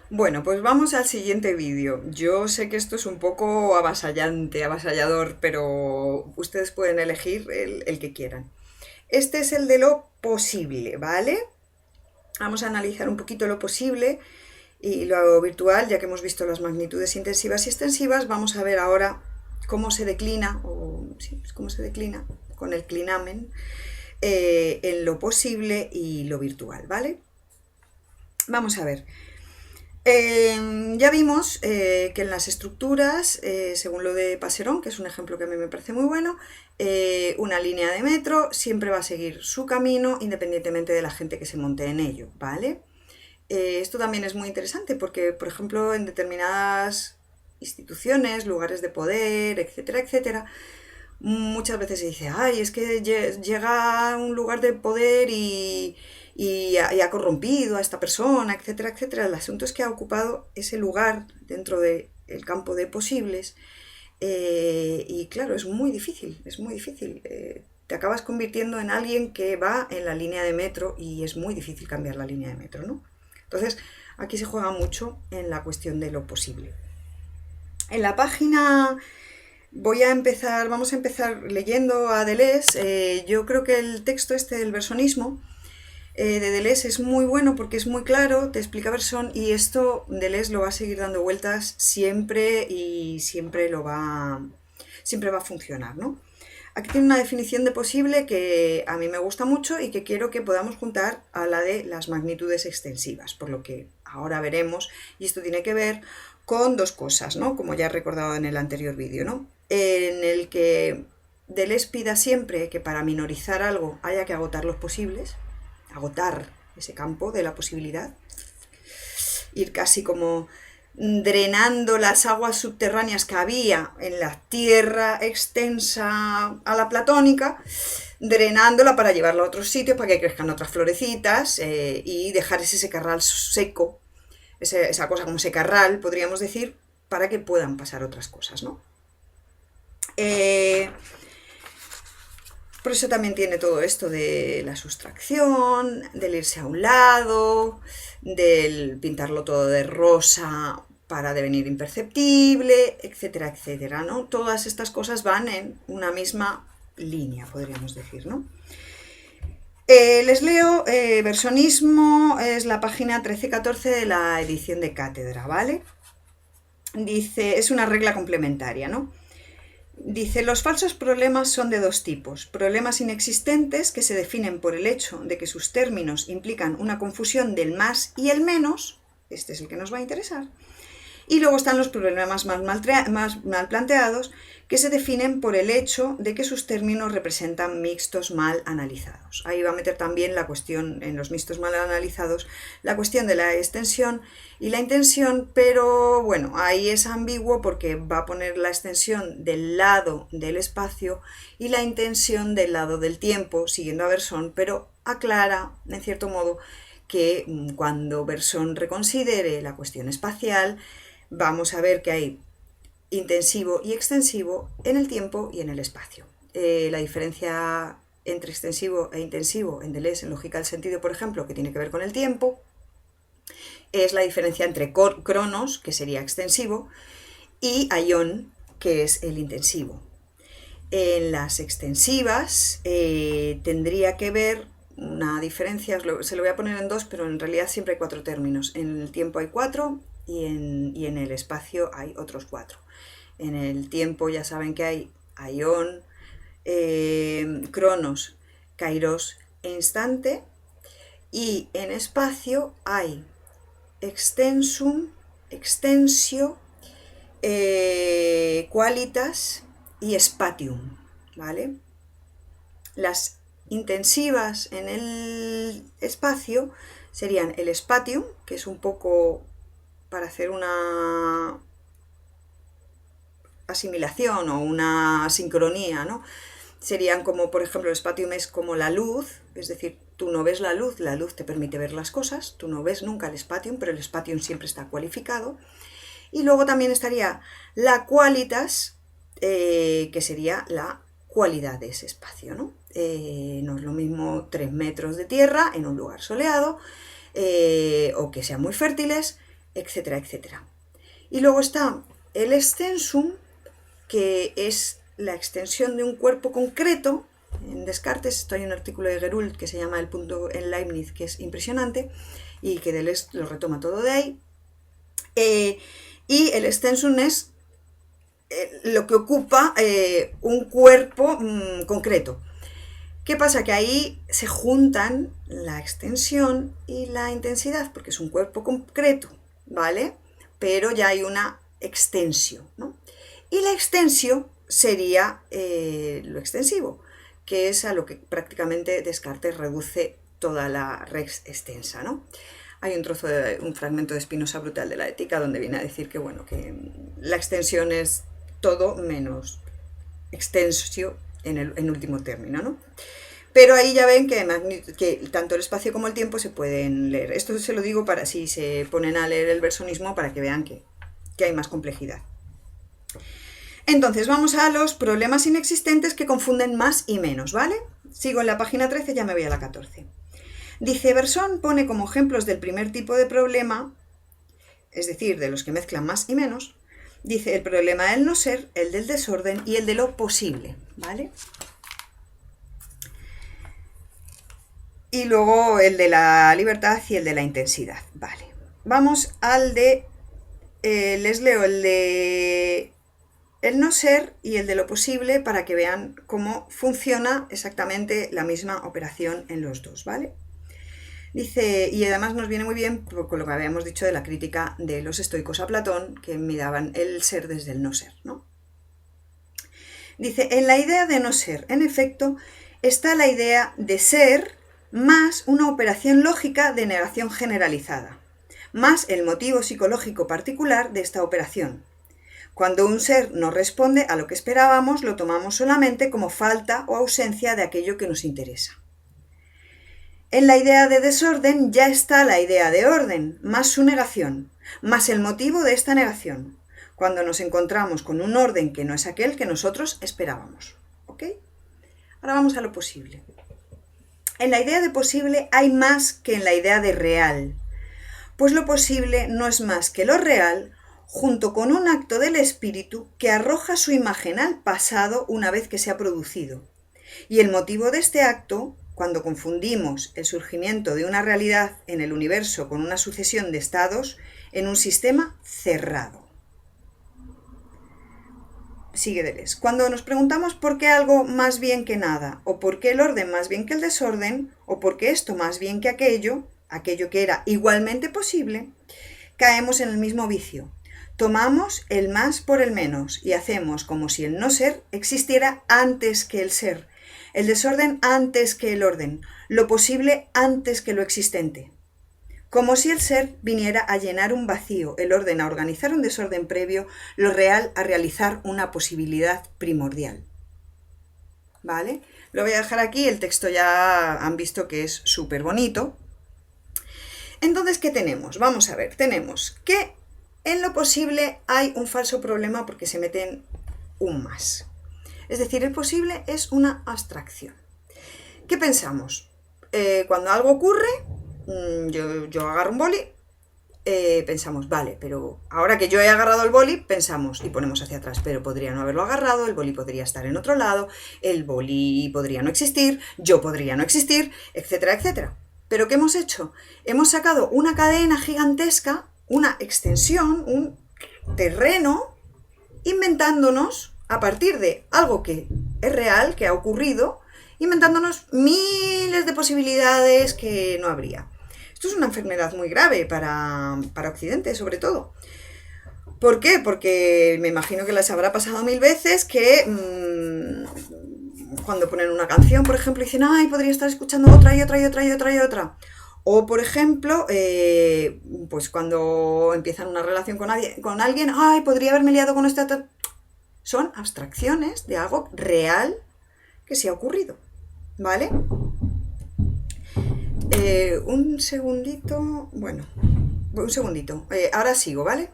Bueno, pues vamos al siguiente vídeo. Yo sé que esto es un poco avasallante, avasallador, pero ustedes pueden elegir el que quieran. Este es el de lo posible, ¿vale? Vamos a analizar un poquito lo posible y lo virtual, ya que hemos visto las magnitudes intensivas y extensivas. Vamos a ver ahora cómo se declina, o sí, cómo se declina con el clinamen en lo posible y lo virtual, ¿vale? Vamos a ver. Ya vimos que en las estructuras, según lo de Passerón, que es un ejemplo que a mí me parece muy bueno, una línea de metro siempre va a seguir su camino independientemente de la gente que se monte en ello, ¿vale? Esto también es muy interesante porque, por ejemplo, en determinadas instituciones, lugares de poder, etcétera, etcétera, muchas veces se dice, ay, es que llega a un lugar de poder y ha corrompido a esta persona, etcétera, etcétera. El asunto es que ha ocupado ese lugar dentro del campo de posibles y claro, es muy difícil, es muy difícil. Te acabas convirtiendo en alguien que va en la línea de metro y es muy difícil cambiar la línea de metro, ¿no? Entonces, aquí se juega mucho en la cuestión de lo posible. En la página vamos a empezar leyendo a Deleuze. Yo creo que el texto este del versonismo de Deleuze es muy bueno porque es muy claro, te explica Bergson y esto Deleuze lo va a seguir dando vueltas siempre y siempre va a funcionar, ¿no? Aquí tiene una definición de posible que a mí me gusta mucho y que quiero que podamos juntar a la de las magnitudes extensivas, por lo que ahora veremos, y esto tiene que ver con dos cosas, ¿no? Como ya he recordado en el anterior vídeo, ¿no? En el que Deleuze pida siempre que para minorizar algo haya que agotar los posibles, agotar ese campo de la posibilidad, ir casi como drenando las aguas subterráneas que había en la tierra extensa a la platónica, drenándola para llevarla a otros sitios, para que crezcan otras florecitas y dejar ese secarral seco, esa cosa como secarral, podríamos decir, para que puedan pasar otras cosas, ¿no? Por eso también tiene todo esto de la sustracción, del irse a un lado, del pintarlo todo de rosa para devenir imperceptible, etcétera, etcétera, ¿no? Todas estas cosas van en una misma línea, podríamos decir, ¿no? Les leo, Versonismo es la página 13-14 de la edición de cátedra, ¿vale? Dice, es una regla complementaria, ¿no? Dice, los falsos problemas son de dos tipos. Problemas inexistentes que se definen por el hecho de que sus términos implican una confusión del más y el menos. Este es el que nos va a interesar. Y luego están los problemas más mal planteados, que se definen por el hecho de que sus términos representan mixtos mal analizados. Ahí va a meter también la cuestión, en los mixtos mal analizados, la cuestión de la extensión y la intensión, pero bueno, ahí es ambiguo porque va a poner la extensión del lado del espacio y la intensión del lado del tiempo, siguiendo a Bergson, pero aclara, en cierto modo, que cuando Bergson reconsidere la cuestión espacial, vamos a ver que hay intensivo y extensivo en el tiempo y en el espacio. La diferencia entre extensivo e intensivo en Deleuze, en lógica del sentido, por ejemplo, que tiene que ver con el tiempo, es la diferencia entre cronos, que sería extensivo, y aion, que es el intensivo. En las extensivas tendría que ver una diferencia, se lo voy a poner en dos, pero en realidad siempre hay cuatro términos. En el tiempo hay cuatro y en el espacio hay otros cuatro. En el tiempo ya saben que hay aion, cronos, kairos e instante, y en espacio hay extensum, extensio, qualitas y spatium, ¿vale? Las intensivas en el espacio serían el spatium, que es un poco para hacer una asimilación o una sincronía, ¿no? Serían como, por ejemplo, el spatium es como la luz, es decir, tú no ves la luz te permite ver las cosas, tú no ves nunca el spatium, pero el spatium siempre está cualificado. Y luego también estaría la qualitas, que sería la cualidad de ese espacio, ¿no? No es lo mismo 3 metros de tierra en un lugar soleado, o que sean muy fértiles, etcétera, etcétera. Y luego está el extensum, que es la extensión de un cuerpo concreto. En Descartes, esto hay un artículo de Gerould que se llama El punto en Leibniz, que es impresionante, y que Deleuze lo retoma todo de ahí. Y el extensum es lo que ocupa un cuerpo concreto. ¿Qué pasa? Que ahí se juntan la extensión y la intensidad, porque es un cuerpo concreto, ¿vale? Pero ya hay una extensión, ¿no? Y la extensio sería lo extensivo, que es a lo que prácticamente Descartes reduce toda la res extensa, ¿no? Hay un fragmento de Spinoza brutal de la Ética donde viene a decir que, bueno, que la extensión es todo menos extensio en último término, ¿no? Pero ahí ya ven que tanto el espacio como el tiempo se pueden leer. Esto se lo digo para si se ponen a leer el versonismo, para que vean que hay más complejidad. Entonces vamos a los problemas inexistentes que confunden más y menos, ¿vale? Sigo en la página 13, ya me voy a la 14. Dice, Bergson pone como ejemplos del primer tipo de problema, es decir, de los que mezclan más y menos, dice el problema del no ser, el del desorden y el de lo posible, ¿vale? Y luego el de la libertad y el de la intensidad, ¿vale? Vamos al de, les leo el de el no ser y el de lo posible para que vean cómo funciona exactamente la misma operación en los dos, ¿vale? Dice, y además nos viene muy bien con lo que habíamos dicho de la crítica de los estoicos a Platón, que miraban el ser desde el no ser, ¿no? Dice, en la idea de no ser, en efecto, está la idea de ser más una operación lógica de negación generalizada, más el motivo psicológico particular de esta operación. Cuando un ser no responde a lo que esperábamos, lo tomamos solamente como falta o ausencia de aquello que nos interesa. En la idea de desorden ya está la idea de orden, más su negación, más el motivo de esta negación, cuando nos encontramos con un orden que no es aquel que nosotros esperábamos. ¿Ok? Ahora vamos a lo posible. En la idea de posible hay más que en la idea de real, pues lo posible no es más que lo real, junto con un acto del espíritu que arroja su imagen al pasado una vez que se ha producido. Y el motivo de este acto, cuando confundimos el surgimiento de una realidad en el universo con una sucesión de estados en un sistema cerrado. Sigue Deleuze. Cuando nos preguntamos por qué algo más bien que nada, o por qué el orden más bien que el desorden, o por qué esto más bien que aquello que era igualmente posible, caemos en el mismo vicio. Tomamos el más por el menos y hacemos como si el no ser existiera antes que el ser, el desorden antes que el orden, lo posible antes que lo existente. Como si el ser viniera a llenar un vacío, el orden a organizar un desorden previo, lo real a realizar una posibilidad primordial. ¿Vale? Lo voy a dejar aquí, el texto ya han visto que es súper bonito. Entonces, ¿qué tenemos? Vamos a ver, tenemos que en lo posible hay un falso problema porque se meten un más. Es decir, el posible es una abstracción. ¿Qué pensamos? Cuando algo ocurre, yo agarro un boli, pensamos, vale, pero ahora que yo he agarrado el boli, pensamos y ponemos hacia atrás, pero podría no haberlo agarrado, el boli podría estar en otro lado, el boli podría no existir, yo podría no existir, etcétera, etcétera. ¿Pero qué hemos hecho? Hemos sacado una cadena gigantesca, una extensión, un terreno, inventándonos, a partir de algo que es real, que ha ocurrido, inventándonos miles de posibilidades que no habría. Esto es una enfermedad muy grave para Occidente, sobre todo. ¿Por qué? Porque me imagino que les habrá pasado 1000 veces que cuando ponen una canción, por ejemplo, dicen, ay, podría estar escuchando otra y otra y otra y otra y otra. O, por ejemplo, pues cuando empiezan una relación con alguien, ay, podría haberme liado con esta. Son abstracciones de algo real que se ha ocurrido, ¿vale? Un segundito, ahora sigo, ¿vale?